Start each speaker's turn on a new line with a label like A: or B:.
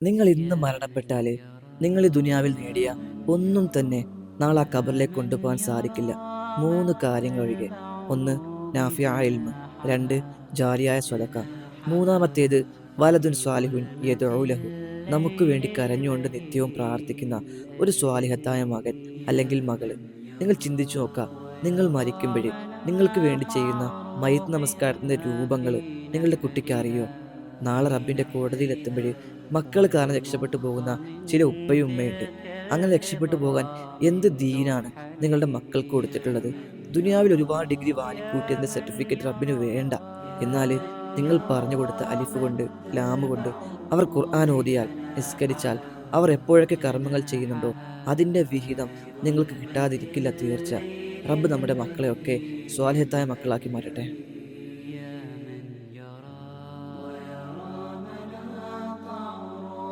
A: നിങ്ങൾ ഇന്ന് മരണപ്പെട്ടാൽ നിങ്ങൾ ഈ ദുനിയാവിൽ നേടിയ ഒന്നും തന്നെ നാളെ ആ ഖബറിലേക്ക് കൊണ്ടുപോകാൻ സാധിക്കില്ല. 3 കാര്യങ്ങൾ ഒഴികെ. ഒന്ന്, നാഫിയായ ഇൽമ്. 2, ജാരിയായ സ്വതക്ക. മൂന്നാമത്തേത്, വലതുൻ സ്വാലിഹുൻ യദ്ഉ ലഹു. നമുക്ക് വേണ്ടി കരഞ്ഞുകൊണ്ട് നിത്യവും പ്രാർത്ഥിക്കുന്ന ഒരു സ്വാലിഹത്തായ മകൻ അല്ലെങ്കിൽ മകള്. നിങ്ങൾ ചിന്തിച്ചു നോക്കുക, നിങ്ങൾ മരിക്കുമ്പോൾ നിങ്ങൾക്ക് വേണ്ടി ചെയ്യുന്ന മയ്യിത്ത് നമസ്കാരത്തിൻ്റെ രൂപങ്ങൾ നിങ്ങളുടെ കുട്ടിക്ക് അറിയോ? നാളെ റബ്ബിൻ്റെ കോടതിയിൽ എത്തുമ്പോൾ മക്കൾ കാരണം രക്ഷപ്പെട്ടു പോകുന്ന ചില ഉപ്പയും ഉമ്മയുണ്ട്. അങ്ങനെ രക്ഷപ്പെട്ടു പോകാൻ എന്ത് ദീനാണ് നിങ്ങളുടെ മക്കൾക്ക് കൊടുത്തിട്ടുള്ളത്? ദുനിയാവിൽ ഒരുപാട് ഡിഗ്രി വാരിക്കൂട്ടിയതിൻ്റെ സർട്ടിഫിക്കറ്റ് റബ്ബിന് വേണ്ട. എന്നാൽ നിങ്ങൾ പറഞ്ഞു കൊടുത്ത അലിഫ് കൊണ്ട്, ലാമ് കൊണ്ട് അവർ ഖുർആൻ ഓതിയാൽ, നിസ്കരിച്ചാൽ, അവർ എപ്പോഴൊക്കെ കർമ്മങ്ങൾ ചെയ്യുന്നുണ്ടോ അതിൻ്റെ വിഹിതം നിങ്ങൾക്ക് കിട്ടാതിരിക്കില്ല തീർച്ച. റബ്ബ് നമ്മുടെ മക്കളെയൊക്കെ സ്വാലിഹത്തായ മക്കളാക്കി മാറ്റട്ടെ.